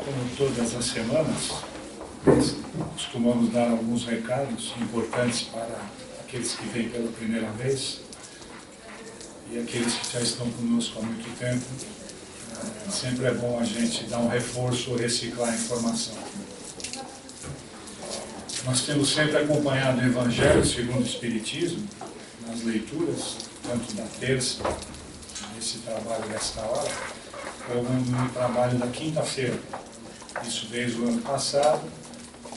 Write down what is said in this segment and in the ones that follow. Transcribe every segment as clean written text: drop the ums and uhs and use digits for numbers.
como todas as semanas, costumamos dar alguns recados importantes para aqueles que vêm pela primeira vez e aqueles que já estão conosco há muito tempo. Sempre é bom a gente dar um reforço ou reciclar a informação. Nós temos sempre acompanhado o Evangelho segundo o Espiritismo, nas leituras, tanto da terça, nesse trabalho desta hora, como no trabalho da quinta-feira. Isso desde o ano passado,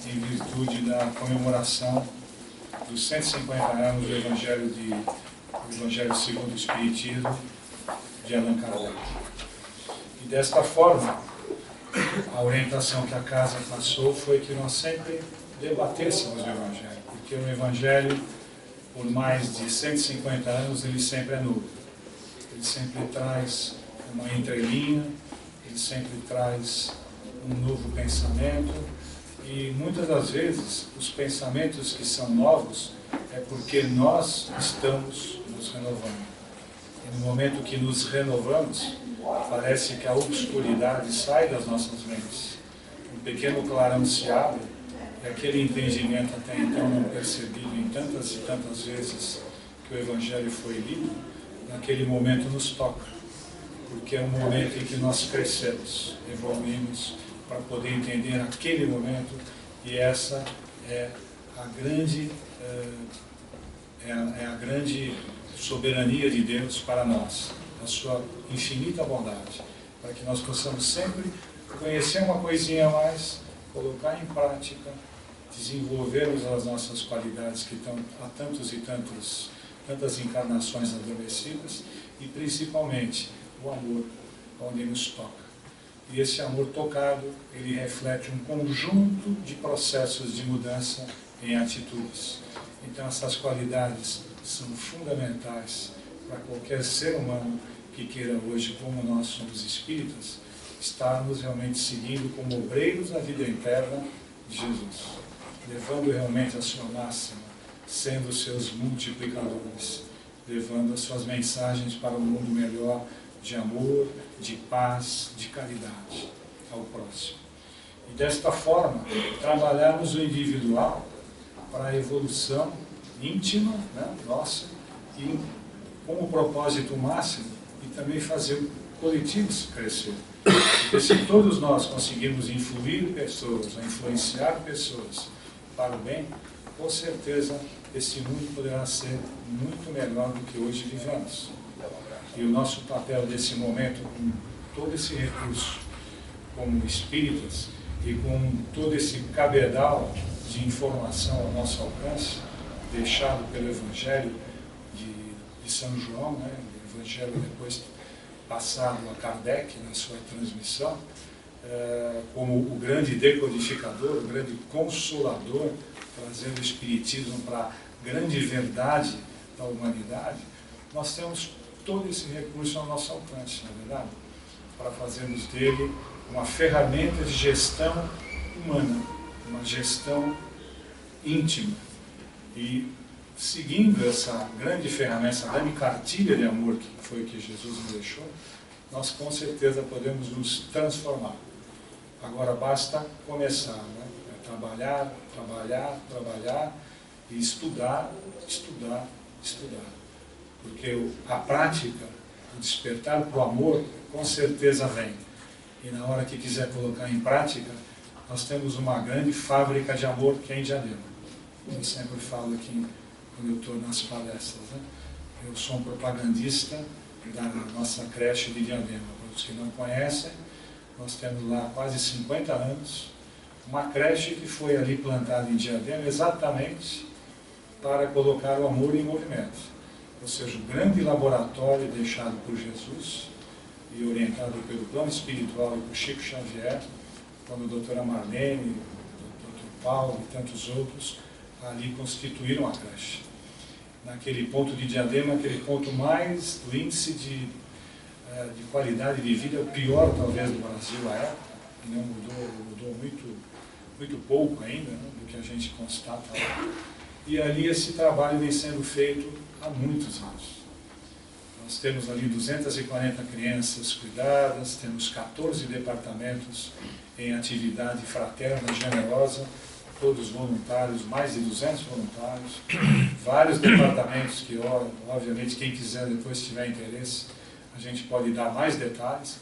em virtude da comemoração dos 150 anos do Evangelho segundo o Espiritismo de Allan Kardec. E desta forma, a orientação que a Casa passou foi que nós sempre debatêssemos o Evangelho, porque o Evangelho, por mais de 150 anos, ele sempre é novo. Ele sempre traz uma entrelinha, ele sempre traz um novo pensamento, e muitas das vezes os pensamentos que são novos é porque nós estamos nos renovando. E no momento que nos renovamos, parece que a obscuridade sai das nossas mentes. Um pequeno clarão se abre, e aquele entendimento até então não percebido em tantas e tantas vezes que o Evangelho foi lido, naquele momento nos toca. Porque é um momento em que nós crescemos, evoluímos para poder entender aquele momento, e essa é a grande soberania de Deus para nós, a sua infinita bondade, para que nós possamos sempre conhecer uma coisinha a mais, colocar em prática, desenvolvermos as nossas qualidades que estão há tantas encarnações adormecidas, e principalmente o amor, onde nos toca. E esse amor tocado, ele reflete um conjunto de processos de mudança em atitudes. Então essas qualidades são fundamentais para qualquer ser humano que queira hoje, como nós somos espíritas, estarmos realmente seguindo como obreiros da vida eterna de Jesus, levando realmente a sua máxima, sendo seus multiplicadores, levando as suas mensagens para um mundo melhor, de amor, de paz, de caridade ao próximo. E desta forma, trabalharmos o individual para a evolução íntima, né, nossa, e com o propósito máximo, e também fazer o coletivo crescer. Porque se todos nós conseguirmos influir pessoas, influenciar pessoas para o bem, com certeza esse mundo poderá ser muito melhor do que hoje vivemos. E o nosso papel desse momento, com todo esse recurso, como espíritas, e com todo esse cabedal de informação ao nosso alcance, deixado pelo Evangelho de São João, né? O Evangelho depois passado a Kardec na sua transmissão, como o grande decodificador, o grande consolador, trazendo o Espiritismo para a grande verdade da humanidade. Nós temos todo esse recurso ao nosso alcance, não é verdade? Para fazermos dele uma ferramenta de gestão humana, uma gestão íntima. E seguindo essa grande ferramenta, essa grande cartilha de amor que foi que Jesus nos deixou, nós com certeza podemos nos transformar. Agora basta começar, né? É trabalhar, trabalhar, trabalhar e estudar, estudar, estudar. Porque a prática, o despertar para o amor, com certeza vem. E na hora que quiser colocar em prática, nós temos uma grande fábrica de amor que é em Diadema. Eu sempre falo aqui, quando eu estou nas palestras, né? Eu sou um propagandista da nossa creche de Diadema. Para os que não conhecem, nós temos lá quase 50 anos, uma creche que foi ali plantada em Diadema exatamente para colocar o amor em movimento. Ou seja, um grande laboratório deixado por Jesus e orientado pelo plano espiritual e por Chico Xavier, quando a doutora Marlene, o doutor Paulo e tantos outros ali constituíram a creche. Naquele ponto de Diadema, aquele ponto mais do índice de qualidade de vida, o pior talvez do Brasil à época, que não mudou muito pouco ainda, né, do que a gente constata lá. E ali esse trabalho vem sendo feito há muitos anos. Nós temos ali 240 crianças cuidadas, temos 14 departamentos em atividade fraterna e generosa, todos voluntários, mais de 200 voluntários, vários departamentos que, obviamente, quem quiser depois, se tiver interesse, a gente pode dar mais detalhes,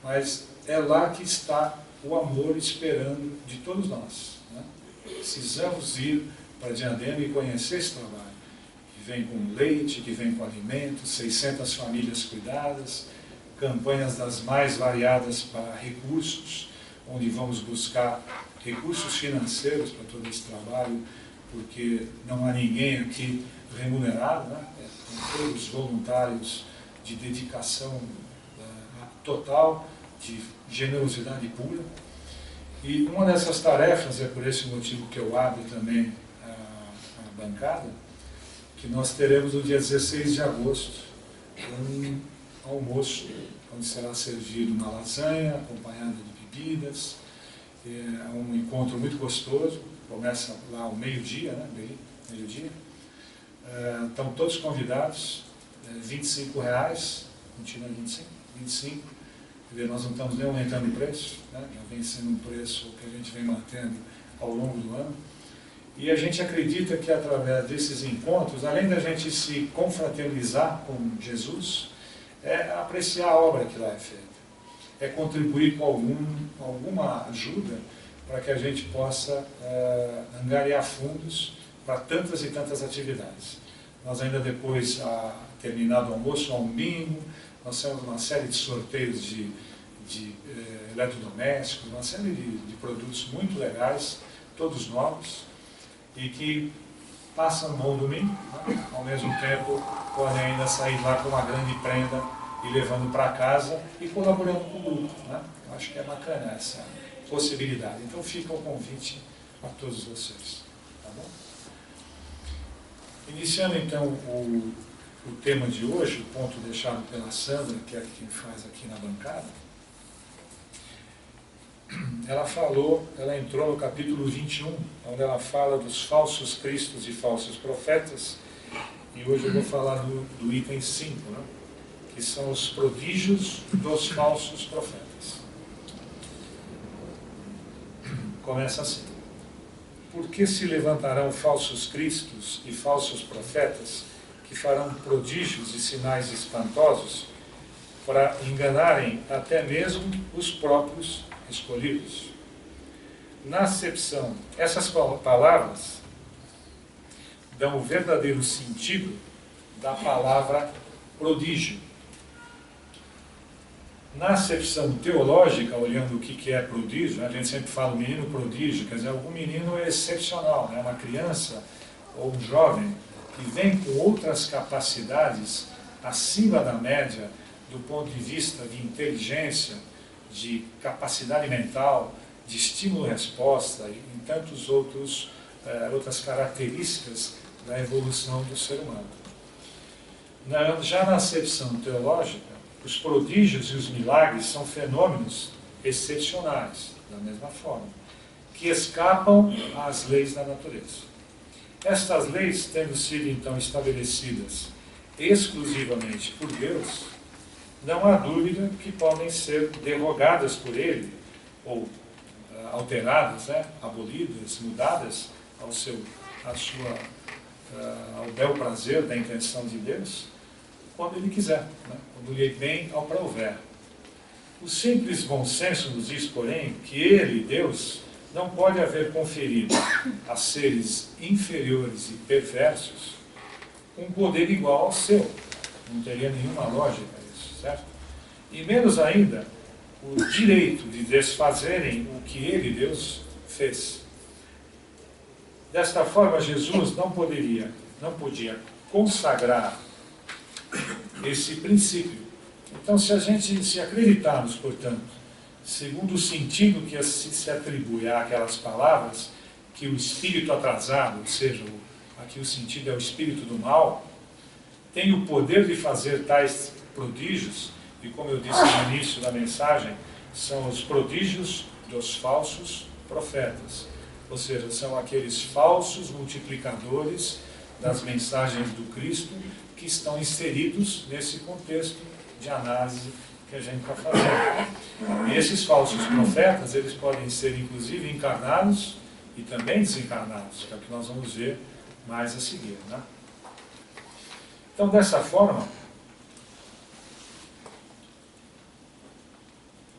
mas é lá que está o amor esperando de todos nós, né? Precisamos ir para Diadema e conhecer esse trabalho, que vem com leite, que vem com alimentos, 600 famílias cuidadas, campanhas das mais variadas para recursos, onde vamos buscar recursos financeiros para todo esse trabalho, porque não há ninguém aqui remunerado, né? São todos voluntários de dedicação total, de generosidade pura. E uma dessas tarefas, é por esse motivo que eu abro também a bancada, que nós teremos no dia 16 de agosto um almoço, onde será servido uma lasanha acompanhada de bebidas. É um encontro muito gostoso, começa lá ao meio-dia, né? Meio-dia. Estão todos convidados, R$25, continua 25. Nós não estamos nem aumentando o preço, né? Já vem sendo um preço que a gente vem mantendo ao longo do ano. E a gente acredita que através desses encontros, além da gente se confraternizar com Jesus, é apreciar a obra que lá é feita. É contribuir com alguma ajuda para que a gente possa angariar fundos para tantas e tantas atividades. Nós ainda depois, terminado o almoço, ao domingo, nós temos uma série de sorteios de eletrodomésticos, uma série de produtos muito legais, todos novos, e que passam um bom domingo, né? Ao mesmo tempo podem ainda sair lá com uma grande prenda e levando para casa e colaborando com o grupo, né? Eu acho que é bacana essa possibilidade. Então fica o convite a todos vocês. Tá bom? Iniciando então o tema de hoje, o ponto deixado pela Sandra, que é quem faz aqui na bancada, ela entrou no capítulo 21, onde ela fala dos falsos cristos e falsos profetas, e hoje eu vou falar do item 5, né? Que são os prodígios dos falsos profetas. Começa assim: porque se levantarão falsos cristos e falsos profetas, que farão prodígios e sinais espantosos, para enganarem até mesmo os próprios escolhidos. Na acepção, essas palavras dão o verdadeiro sentido da palavra prodígio. Na acepção teológica, olhando o que é prodígio, a gente sempre fala menino prodígio, quer dizer, algum menino é excepcional, né? Uma criança ou um jovem que vem com outras capacidades acima da média do ponto de vista de inteligência, de capacidade mental, de estímulo-resposta e em tantas outras características da evolução do ser humano. Já na acepção teológica, os prodígios e os milagres são fenômenos excepcionais, da mesma forma, que escapam às leis da natureza. Estas leis, tendo sido então estabelecidas exclusivamente por Deus, não há dúvida que podem ser derrogadas por Ele, ou alteradas, né, abolidas, mudadas ao bel prazer da intenção de Deus, quando Ele quiser, né, quando lhe bem ao prouver. O simples bom senso nos diz, porém, que Ele, Deus, não pode haver conferido a seres inferiores e perversos um poder igual ao seu. Não teria nenhuma lógica isso, certo? E menos ainda, o direito de desfazerem o que Ele, Deus, fez. Desta forma, Jesus não podia consagrar esse princípio. Então, se acreditarmos, portanto, segundo o sentido que se atribui àquelas palavras, que o espírito atrasado, ou seja, aqui o sentido é o espírito do mal, tem o poder de fazer tais prodígios, e como eu disse no início da mensagem, são os prodígios dos falsos profetas, ou seja, são aqueles falsos multiplicadores das mensagens do Cristo que estão inseridos nesse contexto de análise que a gente está fazendo. E esses falsos profetas, eles podem ser inclusive encarnados e também desencarnados, que é o que nós vamos ver mais a seguir, né? Então, dessa forma,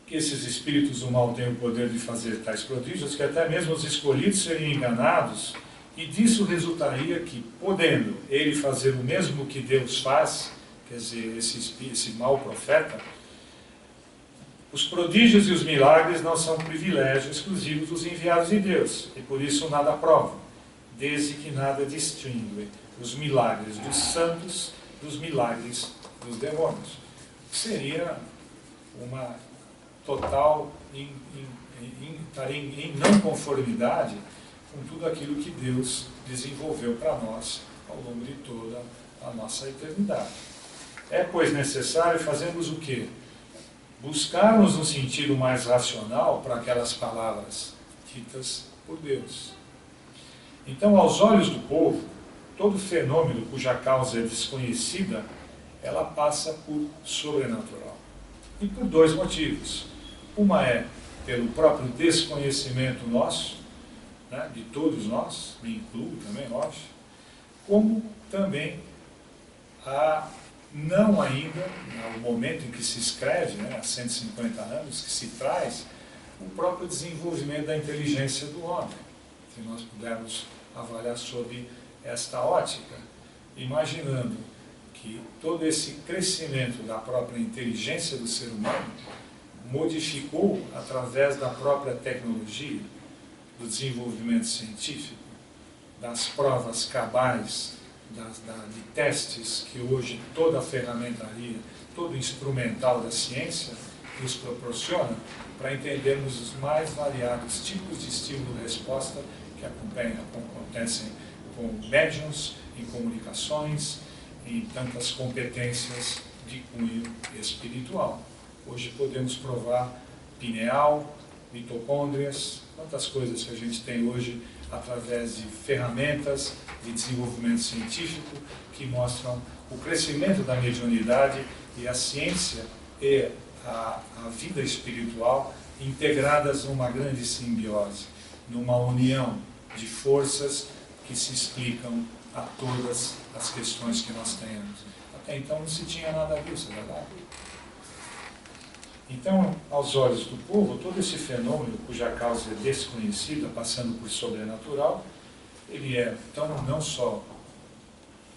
que esses espíritos do mal têm o poder de fazer tais prodígios, que até mesmo os escolhidos seriam enganados, e disso resultaria que, podendo ele fazer o mesmo que Deus faz, quer dizer, esse mau profeta, os prodígios e os milagres não são privilégio exclusivo dos enviados de Deus, e por isso nada provam, desde que nada distingue os milagres dos santos dos milagres dos demônios. Seria uma total estaria em não conformidade com tudo aquilo que Deus desenvolveu para nós ao longo de toda a nossa eternidade. É, pois, necessário fazermos o quê? Buscarmos um sentido mais racional para aquelas palavras ditas por Deus. Então, aos olhos do povo, todo fenômeno cuja causa é desconhecida, ela passa por sobrenatural. E por dois motivos. Uma é pelo próprio desconhecimento nosso, né, de todos nós, me incluo também, lógico, como também não ainda, no momento em que se escreve, né, há 150 anos, que se traz o próprio desenvolvimento da inteligência do homem. Se nós pudermos avaliar sob esta ótica, imaginando que todo esse crescimento da própria inteligência do ser humano modificou, através da própria tecnologia, do desenvolvimento científico, das provas cabais, de testes que hoje toda a ferramentaria, todo o instrumental da ciência nos proporciona, para entendermos os mais variados tipos de estímulo-resposta que acontecem com médiuns, em comunicações, em tantas competências de cunho espiritual. Hoje podemos provar pineal, mitocôndrias, quantas coisas que a gente tem hoje através de ferramentas de desenvolvimento científico que mostram o crescimento da mediunidade e a ciência e a vida espiritual integradas numa grande simbiose, numa união de forças que se explicam a todas as questões que nós temos. Até então não se tinha nada disso, é verdade? Então, aos olhos do povo, todo esse fenômeno, cuja causa é desconhecida, passando por sobrenatural, ele é, então, não só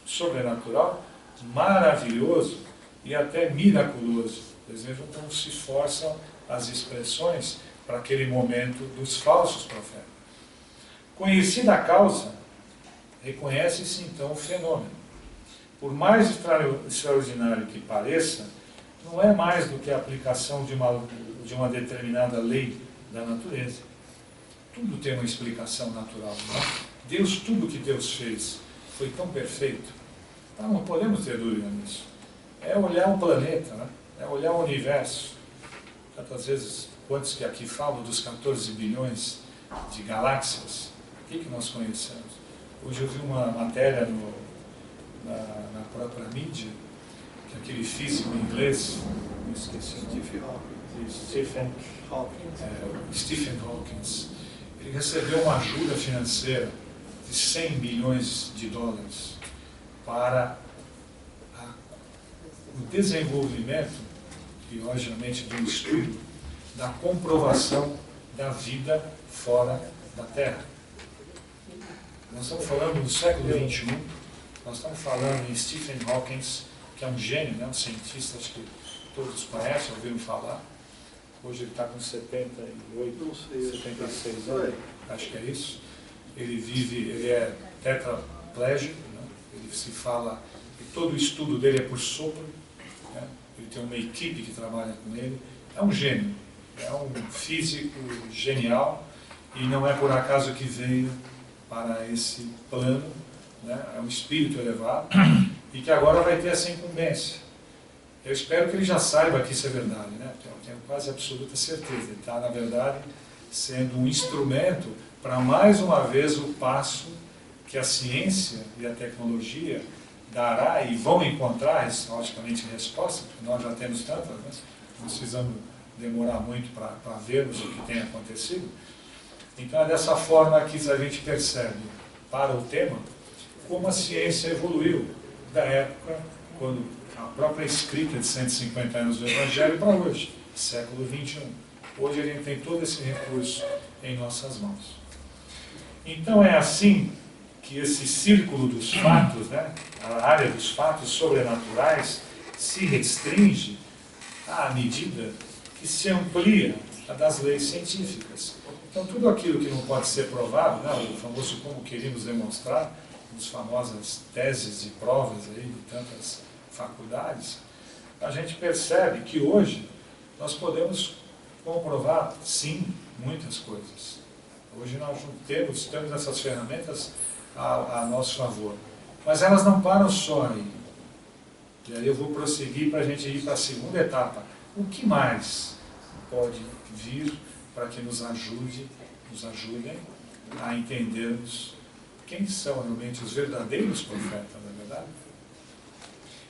sobrenatural, maravilhoso e até miraculoso. Por exemplo, como se esforçam as expressões para aquele momento dos falsos profetas. Conhecida a causa, reconhece-se então o fenômeno. Por mais extraordinário que pareça, não é mais do que a aplicação de uma determinada lei da natureza. Tudo tem uma explicação natural, não é? Deus, tudo que Deus fez foi tão perfeito. Então, não podemos ter dúvida nisso. É olhar o planeta, né? É olhar o universo. Tantas vezes, quantos que aqui falam dos 14 bilhões de galáxias, o que nós conhecemos? Hoje eu vi uma matéria na própria mídia, que aquele físico inglês, não esqueci o nome, Stephen Hawking, ele recebeu uma ajuda financeira de 100 bilhões de dólares para o desenvolvimento, e logicamente de um estudo, da comprovação da vida fora da Terra. Nós estamos falando do século XXI, nós estamos falando em Stephen Hawking, que é um gênio, né? Um cientista, acho que todos conhecem, ouviram falar. Hoje ele está com 78, 76 anos, acho que é isso. Ele é tetraplégico, né? Ele se fala, e todo o estudo dele é por sopro, né? Ele tem uma equipe que trabalha com ele. É um gênio, é um físico genial, e não é por acaso que veio para esse plano, né? É um espírito elevado, e que agora vai ter essa incumbência. Eu espero que ele já saiba que isso é verdade, né? Eu tenho quase absoluta certeza. Ele está, na verdade, sendo um instrumento para, mais uma vez, o passo que a ciência e a tecnologia dará e vão encontrar, logicamente, respostas, porque nós já temos tantas, né? Não precisamos demorar muito para vermos o que tem acontecido. Então é dessa forma que a gente percebe, para o tema, como a ciência evoluiu da época, quando a própria escrita de 150 anos do Evangelho para hoje, século XXI. Hoje a gente tem todo esse recurso em nossas mãos. Então é assim que esse círculo dos fatos, né, a área dos fatos sobrenaturais, se restringe à medida que se amplia a das leis científicas. Então tudo aquilo que não pode ser provado, né, o famoso como queríamos demonstrar, as famosas teses e provas aí de tantas faculdades, a gente percebe que hoje nós podemos comprovar, sim, muitas coisas. Hoje nós temos essas ferramentas a nosso favor. Mas elas não param só aí. E aí eu vou prosseguir para a gente ir para a segunda etapa. O que mais pode vir para que nos ajudem a entendermos quem são realmente os verdadeiros profetas, não é verdade?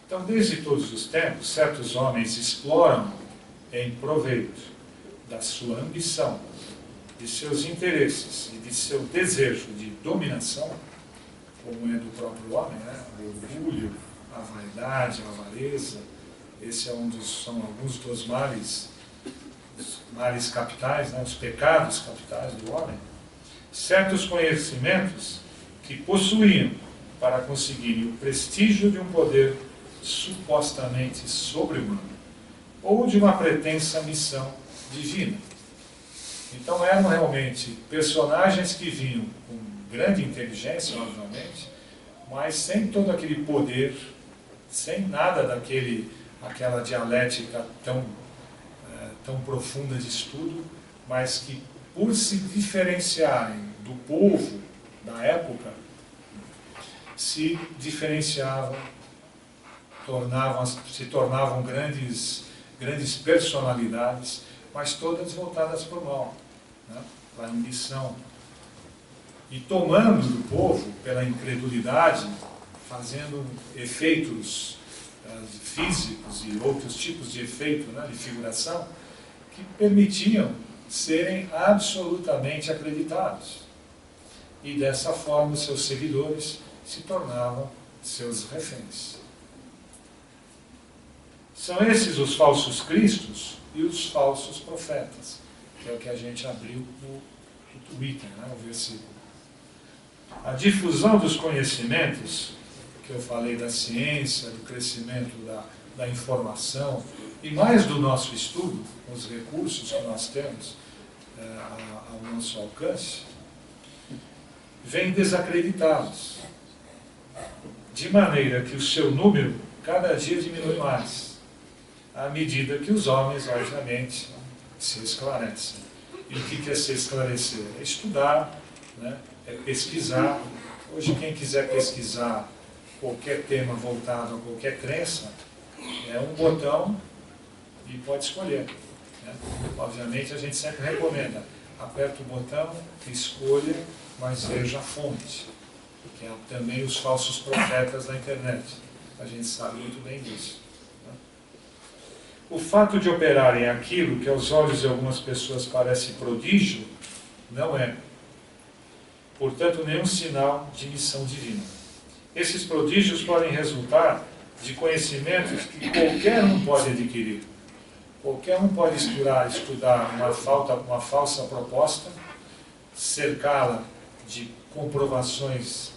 Então, desde todos os tempos, certos homens exploram em proveito da sua ambição, de seus interesses e de seu desejo de dominação, como é do próprio homem, né? O orgulho, a vaidade, a avareza, esse é são alguns dos males capitais, né? Os pecados capitais do homem. Certos conhecimentos que possuíam para conseguirem o prestígio de um poder supostamente sobre-humano, ou de uma pretensa missão divina. Então eram realmente personagens que vinham com grande inteligência, obviamente, mas sem todo aquele poder, sem nada aquela dialética tão profunda de estudo, mas que, por se diferenciarem do povo da época, se diferenciavam, se tornavam grandes personalidades, mas todas voltadas para o mal, né? Para a ambição. E tomando do povo, pela incredulidade, fazendo efeitos físicos e outros tipos de efeito, né, de figuração, que permitiam serem absolutamente acreditados. E dessa forma, seus seguidores se tornavam seus reféns. São esses os falsos cristos e os falsos profetas, que é o que a gente abriu no item, né, o versículo. A difusão dos conhecimentos, que eu falei da ciência, do crescimento da informação, e mais do nosso estudo, os recursos que nós temos ao nosso alcance, vem desacreditá-los, de maneira que o seu número cada dia diminui mais, à medida que os homens, obviamente, se esclarecem. E o que é se esclarecer? É estudar, né? É pesquisar. Hoje, quem quiser pesquisar qualquer tema voltado a qualquer crença, é um botão e pode escolher, né? Obviamente, a gente sempre recomenda, aperta o botão, escolha, mas veja a fonte, que é também os falsos profetas da internet. A gente sabe muito bem disso. O fato de operarem aquilo que aos olhos de algumas pessoas parece prodígio, não é, portanto, nenhum sinal de missão divina. Esses prodígios podem resultar de conhecimentos que qualquer um pode adquirir. Qualquer um pode estudar uma falsa proposta, cercá-la de comprovações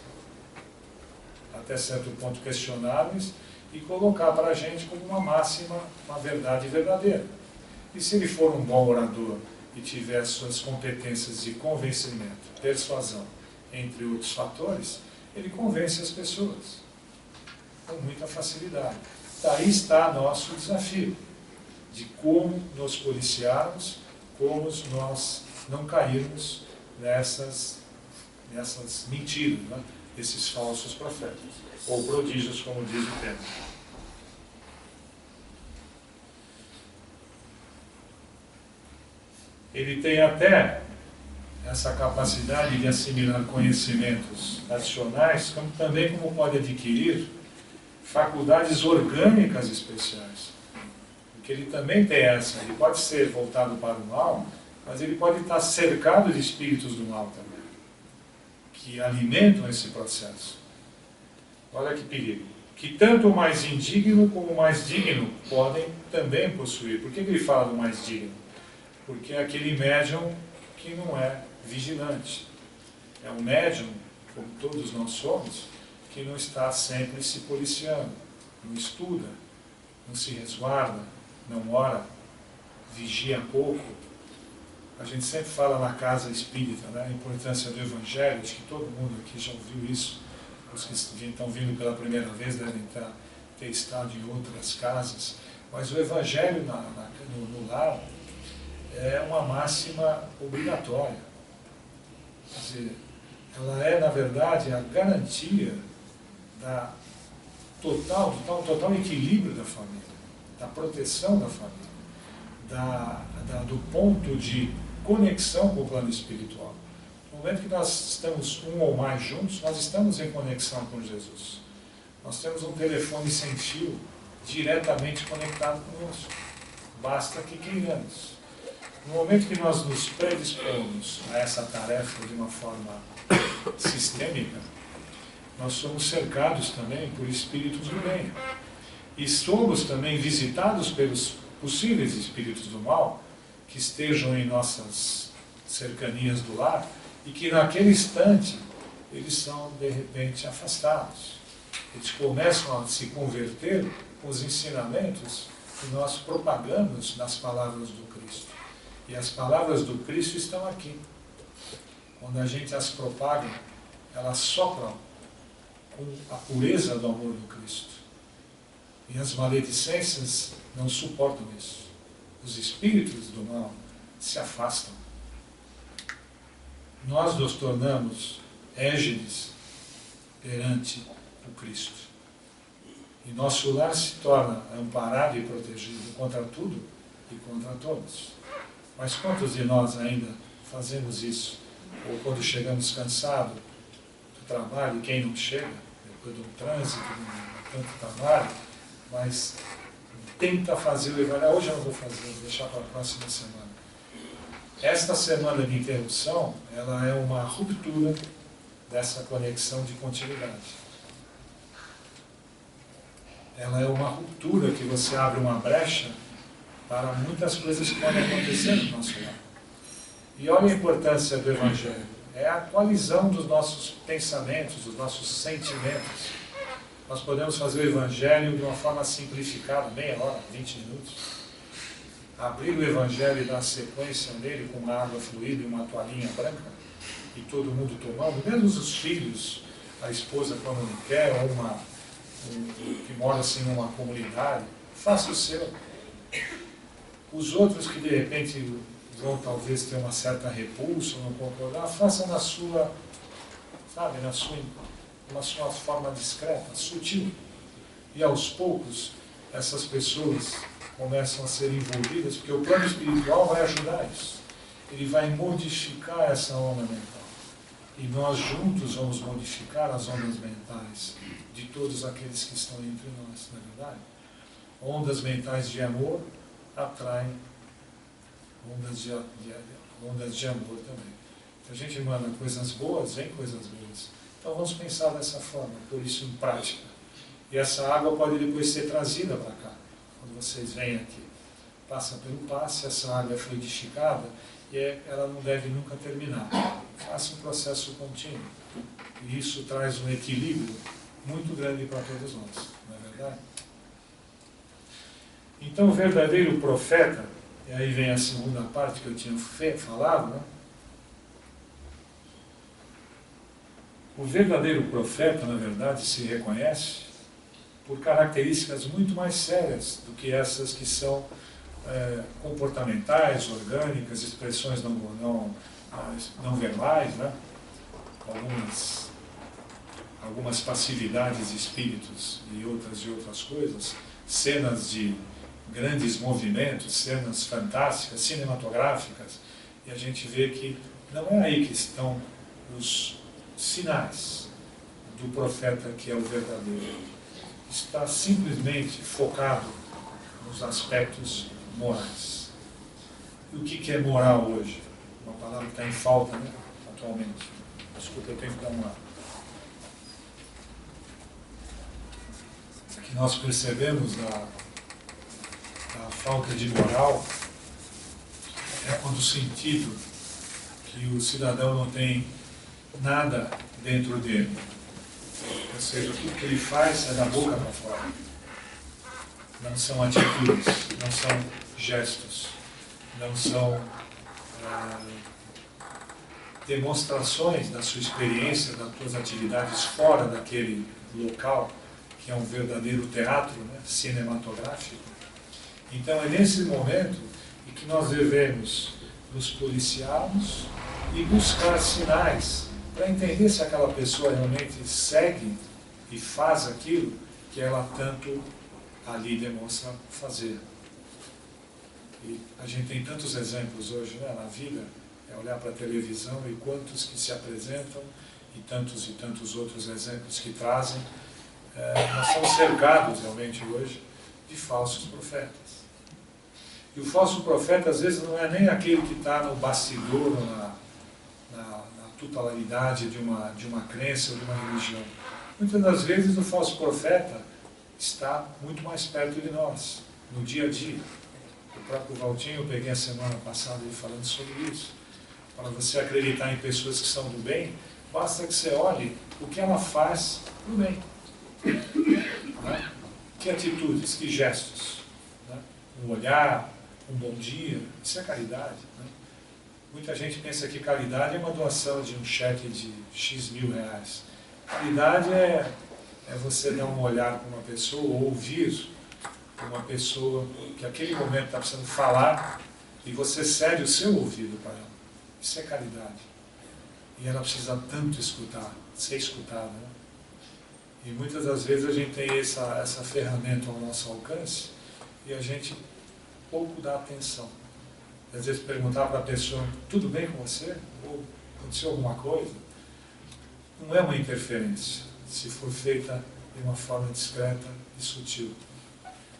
até certo ponto questionáveis, e colocar para a gente como uma máxima, uma verdade verdadeira. E se ele for um bom orador e tiver suas competências de convencimento, persuasão, entre outros fatores, ele convence as pessoas com muita facilidade. Daí está nosso desafio, de como nos policiarmos, como nós não cairmos nessas mentiras, né? Esses falsos profetas, ou prodígios, como diz o tema. Ele tem até essa capacidade de assimilar conhecimentos adicionais, também como pode adquirir faculdades orgânicas especiais. Porque ele também tem essa, ele pode ser voltado para o mal, mas ele pode estar cercado de espíritos do mal também, que alimentam esse processo. Olha que perigo. Que tanto o mais indigno como o mais digno podem também possuir. Por que ele fala do mais digno? Porque é aquele médium que não é vigilante. É um médium, como todos nós somos, que não está sempre se policiando, não estuda, não se resguarda, não ora, vigia pouco. A gente sempre fala na casa espírita, né, a importância do Evangelho, acho que todo mundo aqui já ouviu isso. Os que estão vindo pela primeira vez devem ter estado em outras casas. Mas o Evangelho no lar é uma máxima obrigatória. Quer dizer, ela é, na verdade, a garantia do total equilíbrio da família, da proteção da família, do ponto de conexão com o plano espiritual. No momento que nós estamos um ou mais juntos, nós estamos em conexão com Jesus. Nós temos um telefone sem fio diretamente conectado conosco. Basta que queiramos. No momento que nós nos predispomos a essa tarefa de uma forma sistêmica, nós somos cercados também por espíritos do bem. E somos também visitados pelos possíveis espíritos do mal que estejam em nossas cercanias do lar e que naquele instante eles são de repente afastados. Eles começam a se converter com os ensinamentos que nós propagamos nas palavras do Cristo. E as palavras do Cristo estão aqui. Quando a gente as propaga, elas sopram com a pureza do amor do Cristo. E as maledicências não suportam isso. Os espíritos do mal se afastam. Nós nos tornamos égides perante o Cristo. E nosso lar se torna amparado e protegido contra tudo e contra todos. Mas quantos de nós ainda fazemos isso? Ou quando chegamos cansados do trabalho, quem não chega, depois do trânsito, de tanto trabalho, mas tenta fazer o Evangelho. Hoje eu não vou fazer, vou deixar para a próxima semana. Esta semana de interrupção, ela é uma ruptura dessa conexão de continuidade. Ela é uma ruptura que você abre uma brecha para muitas coisas que podem acontecer no nosso lar. E olha a importância do Evangelho. É a coalizão dos nossos pensamentos, dos nossos sentimentos. Nós podemos fazer o Evangelho de uma forma simplificada, meia hora, 20 minutos. Abrir o Evangelho e dar sequência nele com uma água fluida e uma toalhinha branca, e todo mundo tomando, menos os filhos, a esposa quando não quer, ou que mora assim numa comunidade, faça o seu. Os outros que de repente vão talvez ter uma certa repulsa, não concordar, faça na sua, sabe, na sua forma discreta, sutil. E aos poucos, essas pessoas começam a ser envolvidas, porque o plano espiritual vai ajudar isso. Ele vai modificar essa onda mental. E nós juntos vamos modificar as ondas mentais de todos aqueles que estão entre nós, não é verdade? Ondas mentais de amor atraem ondas de amor também. Então a gente manda coisas boas, vem coisas boas. Então vamos pensar dessa forma, por isso em prática. E essa água pode depois ser trazida para cá, quando vocês vêm aqui. Passa pelo passe, essa água é fluidificada e ela não deve nunca terminar. Faça um processo contínuo. E isso traz um equilíbrio muito grande para todos nós, não é verdade? Então o verdadeiro profeta, e aí vem a segunda parte que eu tinha falado, né? O verdadeiro profeta, na verdade, se reconhece por características muito mais sérias do que essas que são comportamentais, orgânicas, expressões não verbais, né? Algumas passividades de espíritos e outras coisas, cenas de grandes movimentos, cenas fantásticas, cinematográficas, e a gente vê que não é aí que estão os sinais do profeta que é o verdadeiro. está simplesmente focado nos aspectos morais. E o que é moral hoje? Uma palavra que está em falta, né, atualmente. Desculpa, eu tenho que dar uma... O que nós percebemos da falta de moral é quando o sentido que o cidadão não tem nada dentro dele. Ou seja, tudo que ele faz é da boca para fora. Não são atitudes, não são gestos, não são demonstrações da sua experiência, das suas atividades fora daquele local, que é um verdadeiro teatro, né, cinematográfico. Então é nesse momento em que nós devemos nos policiarmos e buscar sinais para entender se aquela pessoa realmente segue e faz aquilo que ela tanto ali demonstra fazer. E a gente tem tantos exemplos hoje, né, na vida, é olhar para a televisão e quantos que se apresentam e tantos outros exemplos que trazem. Nós somos cercados realmente hoje de falsos profetas. E o falso profeta às vezes não é nem aquele que está no bastidor, na totalidade de uma crença ou de uma religião. Muitas das vezes o falso profeta está muito mais perto de nós, no dia a dia. O próprio Valtinho, eu peguei a semana passada ele falando sobre isso. Para você acreditar em pessoas que são do bem, basta que você olhe o que ela faz do bem. Né? Que atitudes, que gestos. Né? Um olhar, um bom dia, isso é caridade. Né? Muita gente pensa que caridade é uma doação de um cheque de X mil reais. Caridade é você dar um olhar para uma pessoa, ou ouvir uma pessoa que naquele momento está precisando falar, e você cede o seu ouvido para ela. Isso é caridade. E ela precisa tanto escutar, ser escutada. Né? E muitas das vezes a gente tem essa ferramenta ao nosso alcance e a gente pouco dá atenção. Às vezes perguntar para a pessoa, tudo bem com você? Ou aconteceu alguma coisa? Não é uma interferência, se for feita de uma forma discreta e sutil.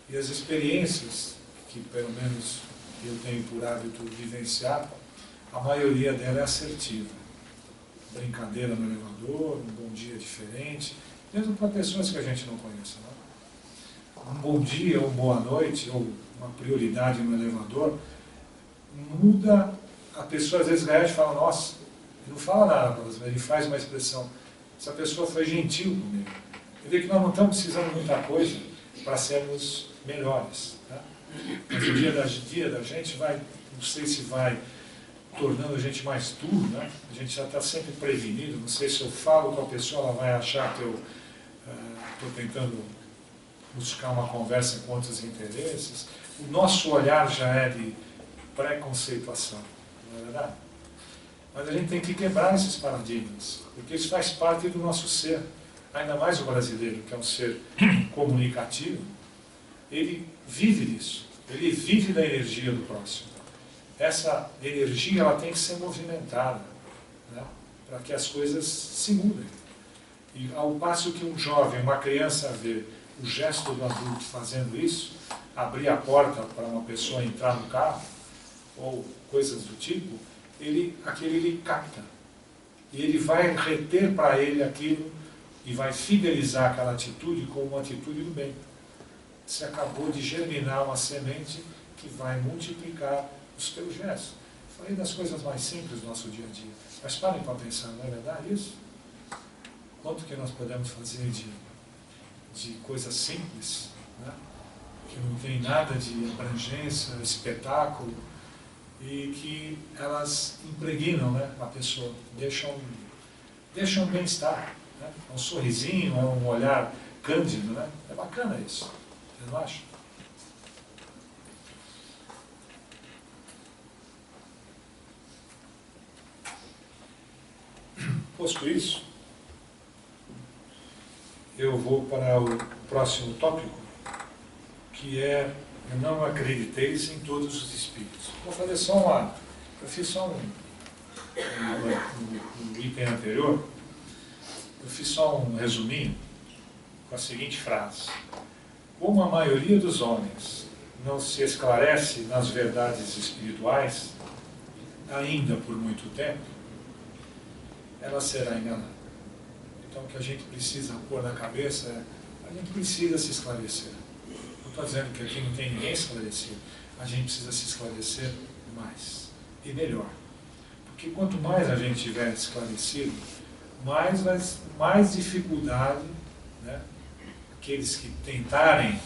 E as experiências, que pelo menos eu tenho por hábito vivenciar, a maioria dela é assertiva. Brincadeira no elevador, um bom dia diferente, mesmo para pessoas que a gente não conhece. Não? Um bom dia ou boa noite, ou uma prioridade no elevador, muda, a pessoa às vezes reage e fala, nossa, ele não fala nada para você, mas ele faz uma expressão, essa pessoa foi gentil comigo. Eu vejo que nós não estamos precisando de muita coisa para sermos melhores. Tá? Mas o dia da gente vai, não sei se vai tornando a gente mais duro, né? A gente já está sempre prevenido, não sei se eu falo com a pessoa, ela vai achar que eu estou tentando buscar uma conversa com outros interesses. O nosso olhar já é de preconceituação, não é verdade? Mas a gente tem que quebrar esses paradigmas, porque isso faz parte do nosso ser. Ainda mais o brasileiro, que é um ser comunicativo, ele vive disso, ele vive da energia do próximo. Essa energia ela tem que ser movimentada, né, para que as coisas se mudem. E ao passo que um jovem, uma criança vê o gesto do adulto fazendo isso, abrir a porta para uma pessoa entrar no carro, ou coisas do tipo, ele capta. E ele vai reter para ele aquilo e vai fidelizar aquela atitude como uma atitude do bem. Você acabou de germinar uma semente que vai multiplicar os teus gestos. Falei das coisas mais simples do nosso dia a dia. Mas parem para pensar, não é verdade isso? Quanto que nós podemos fazer de coisas simples, né? Que não tem nada de abrangência, espetáculo, e que elas impregnam, né, a pessoa, deixam bem-estar. Né? Um sorrisinho, um olhar cândido, né? É bacana isso, você não acha? Posto isso, eu vou para o próximo tópico, que é: não acrediteis em todos os espíritos. Vou fazer só eu fiz só no item anterior, eu fiz só um resuminho, com a seguinte frase: como a maioria dos homens não se esclarece nas verdades espirituais, ainda por muito tempo, ela será enganada. Então o que a gente precisa pôr na cabeça é, a gente precisa se esclarecer. Não estou dizendo que aqui não tem ninguém esclarecido, a gente precisa se esclarecer mais e melhor. Porque quanto mais a gente tiver esclarecido, mais dificuldade, né, aqueles que tentarem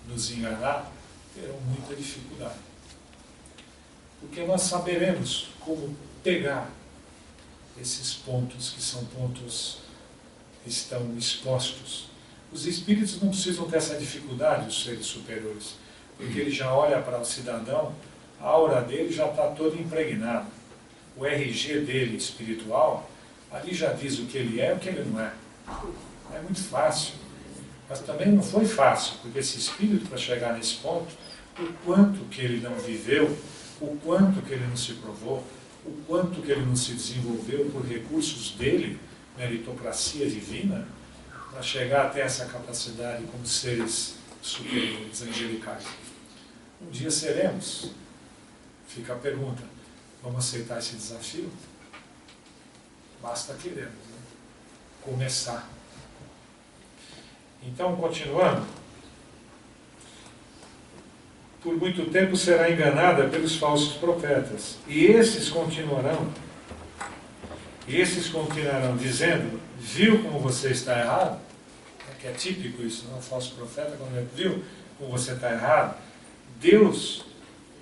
nos enganar terão muita dificuldade. Porque nós saberemos como pegar esses pontos que são pontos que estão expostos. Os espíritos não precisam ter essa dificuldade, os seres superiores, porque ele já olha para o cidadão, a aura dele já está toda impregnada. O RG dele espiritual, ali já diz o que ele é e o que ele não é. É muito fácil. Mas também não foi fácil, porque esse espírito, para chegar nesse ponto, o quanto que ele não viveu, o quanto que ele não se provou, o quanto que ele não se desenvolveu por recursos dele, meritocracia divina, para chegar até essa capacidade como seres superiores, angelicais. Um dia seremos. Fica a pergunta, vamos aceitar esse desafio? Basta querermos, né? Começar. Então, continuando, por muito tempo será enganada pelos falsos profetas, e esses continuarão dizendo, viu como você está errado? Que é típico isso, não? O falso profeta, quando ele viu como você está errado, Deus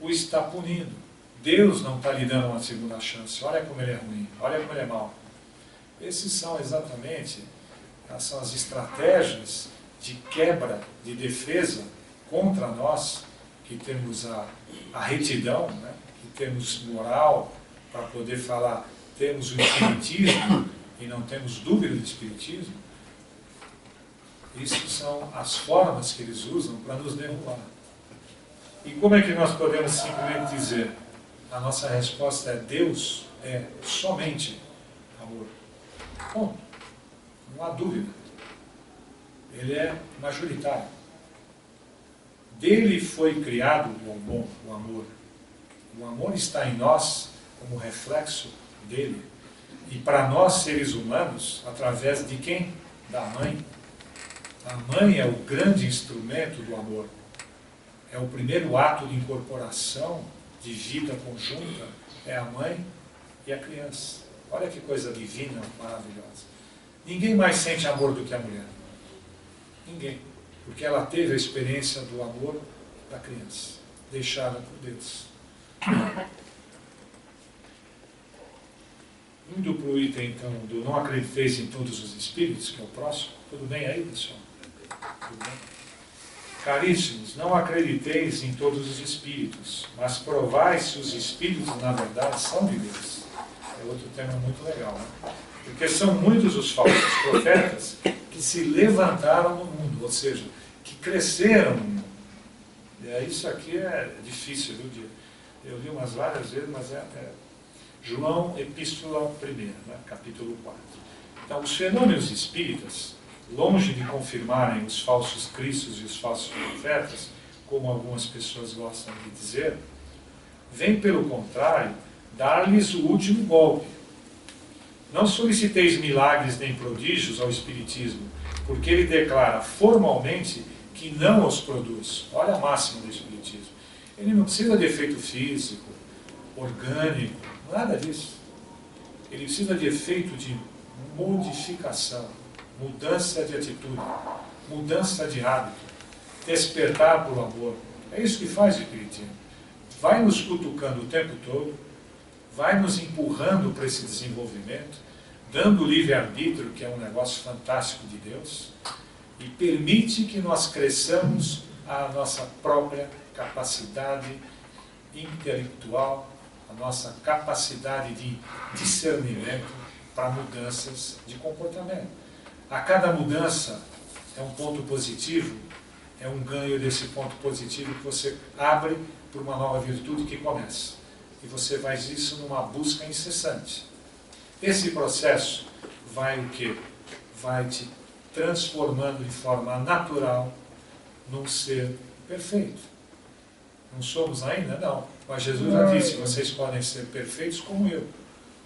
o está punindo. Deus não está lhe dando uma segunda chance. Olha como ele é ruim, olha como ele é mau. Esses são exatamente são as estratégias de quebra, de defesa contra nós, que temos a retidão, né? Que temos moral para poder falar, temos o espiritismo e não temos dúvida do espiritismo. Isso são as formas que eles usam para nos derrubar. E como é que nós podemos simplesmente dizer? A nossa resposta é: Deus é somente amor. Bom, não há dúvida. Ele é majoritário. Dele foi criado o amor. O amor está em nós como reflexo dele. E para nós, seres humanos, através de quem? Da mãe. A mãe é o grande instrumento do amor. É o primeiro ato de incorporação, de vida conjunta, é a mãe e a criança. Olha que coisa divina, maravilhosa. Ninguém mais sente amor do que a mulher. Ninguém. Porque ela teve a experiência do amor da criança, deixada por Deus. Indo para o item, então, do não acrediteis em todos os espíritos, que é o próximo. Tudo bem aí, pessoal? Tudo bem? Caríssimos, não acrediteis em todos os espíritos, mas provai se os espíritos, na verdade, são de Deus. É outro tema muito legal, né? Porque são muitos os falsos profetas que se levantaram no mundo, ou seja, que cresceram no mundo. E isso aqui é difícil, viu? Eu li umas várias vezes, mas João, Epístola 1, né? Capítulo 4. Então, os fenômenos espíritas, longe de confirmarem os falsos cristos e os falsos profetas, como algumas pessoas gostam de dizer, vem, pelo contrário, dar-lhes o último golpe. Não soliciteis milagres nem prodígios ao Espiritismo, porque ele declara formalmente que não os produz. Olha a máxima do Espiritismo. Ele não precisa de efeito físico, orgânico, nada disso. Ele precisa de efeito de modificação, mudança de atitude, mudança de hábito, despertar por amor. É isso que faz o Espiritismo. Vai nos cutucando o tempo todo, vai nos empurrando para esse desenvolvimento, dando o livre-arbítrio, que é um negócio fantástico de Deus, e permite que nós cresçamos a nossa própria capacidade intelectual, a nossa capacidade de discernimento para mudanças de comportamento. A cada mudança é um ponto positivo, é um ganho desse ponto positivo que você abre para uma nova virtude que começa. E você faz isso numa busca incessante. Esse processo vai o quê? Vai te transformando de forma natural num ser perfeito. Não somos ainda? Não. Mas Jesus já disse, vocês podem ser perfeitos como eu.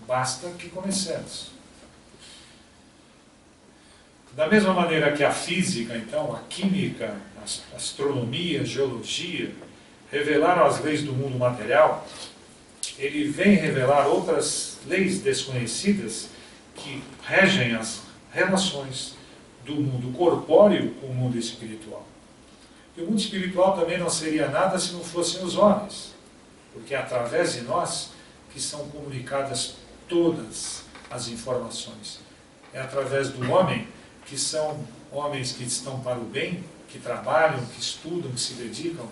Basta que comecemos. Da mesma maneira que a física, então, a química, a astronomia, a geologia, revelaram as leis do mundo material, ele vem revelar outras leis desconhecidas que regem as relações do mundo corpóreo com o mundo espiritual. E o mundo espiritual também não seria nada se não fossem os homens, porque é através de nós que são comunicadas todas as informações. É através do homem que são homens que estão para o bem, que trabalham, que estudam, que se dedicam,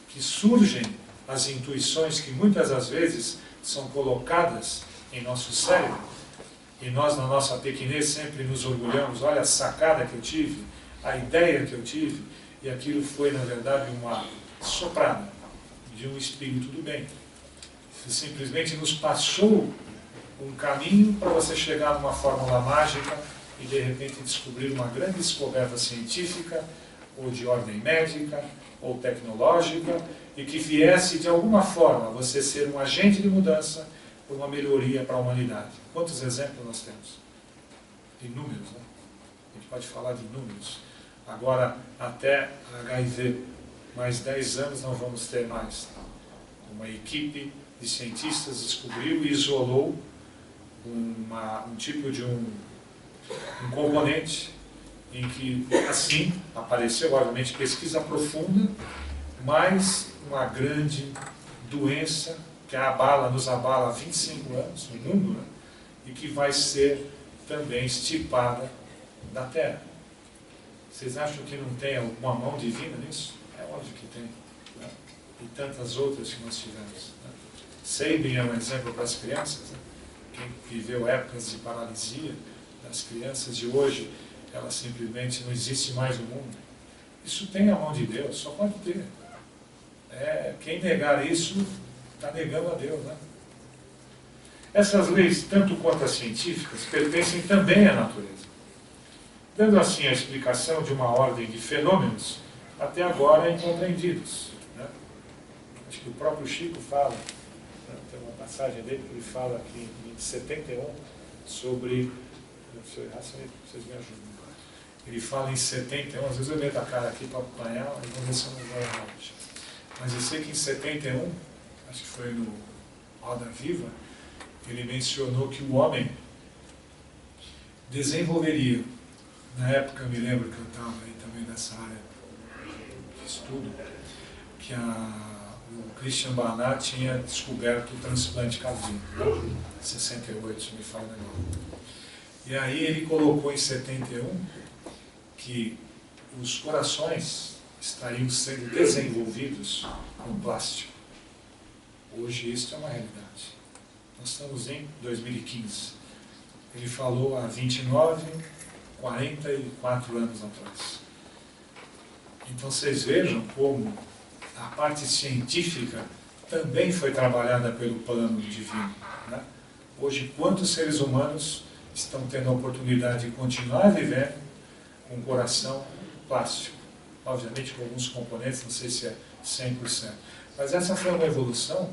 que surgem as intuições que muitas das vezes são colocadas em nosso cérebro. E nós, na nossa pequenez, sempre nos orgulhamos, olha a sacada que eu tive, a ideia que eu tive, e aquilo foi, na verdade, uma soprada de um espírito do bem. Simplesmente nos passou um caminho para você chegar numa fórmula mágica e de repente descobrir uma grande descoberta científica, ou de ordem médica, ou tecnológica, e que viesse de alguma forma você ser um agente de mudança por uma melhoria para a humanidade. Quantos exemplos nós temos? Inúmeros, né? A gente pode falar de inúmeros. Agora, até HIV, mais 10 anos não vamos ter mais. Uma equipe de cientistas descobriu e isolou um tipo de um componente em que, assim, apareceu, obviamente, pesquisa profunda, mas uma grande doença que nos abala há 25 anos, no mundo, né? E que vai ser também extirpada da Terra. Vocês acham que não tem alguma mão divina nisso? É óbvio que tem. Né? E tantas outras que nós tivemos. Né? Sabin é um exemplo para as crianças. Né? Quem viveu épocas de paralisia das crianças de hoje, ela simplesmente não existe mais no mundo. Isso tem a mão de Deus, só pode ter. Quem negar isso, está negando a Deus. Né? Essas leis, tanto quanto as científicas, pertencem também à natureza. Dando assim a explicação de uma ordem de fenômenos até agora incompreendidos. Né? Acho que o próprio Chico fala, né? Tem uma passagem dele que ele fala aqui em 71 sobre... Se eu errar, vocês me ajudam. Ele fala em 71, às vezes eu meto a cara aqui para apanhar, e vamos ver se eu não vou errar hoje. Mas eu sei que em 71, acho que foi no Roda Viva, ele mencionou que o homem desenvolveria, na época eu me lembro que eu estava aí também nessa área de estudo, que o Christian Barnard tinha descoberto o transplante cardíaco, em 68, se me fala melhor. E aí ele colocou em 71 que os corações estariam sendo desenvolvidos com plástico. Hoje isso é uma realidade. Nós estamos em 2015. Ele falou há 44 anos atrás. Então vocês vejam como a parte científica também foi trabalhada pelo plano divino. Né? Hoje, quantos seres humanos estão tendo a oportunidade de continuar vivendo com um coração plástico? Obviamente com alguns componentes, não sei se é 100%. Mas essa foi uma evolução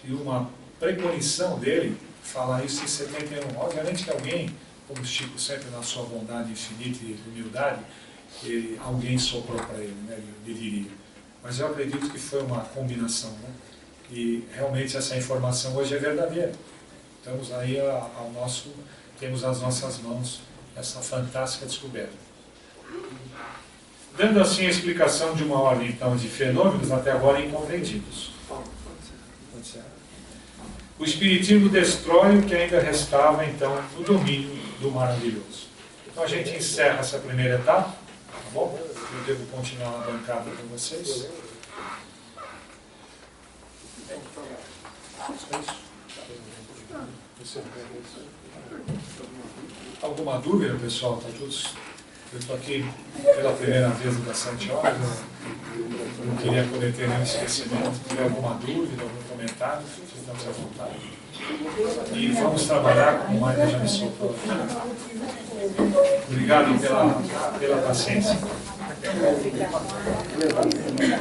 e uma preconição dele falar isso em 71. Obviamente que alguém, como Chico sempre na sua bondade infinita e humildade, alguém soprou para ele, né? Ele diria. Mas eu acredito que foi uma combinação. Né? E realmente essa informação hoje é verdadeira. Estamos aí temos nas nossas mãos essa fantástica descoberta. Dando assim a explicação de uma ordem então de fenômenos até agora incompreendidos. O Espiritismo destrói o que ainda restava então no domínio do maravilhoso. Então a gente encerra essa primeira etapa, tá bom? Eu devo continuar na bancada com vocês. Alguma dúvida, pessoal? Tá todos... Eu estou aqui pela primeira vez das 7 horas. não queria poder ter nenhum esquecimento. Se tiver alguma dúvida, algum comentário, fiquem à vontade. E vamos trabalhar como o Maicon já me soltou. Obrigado pela paciência.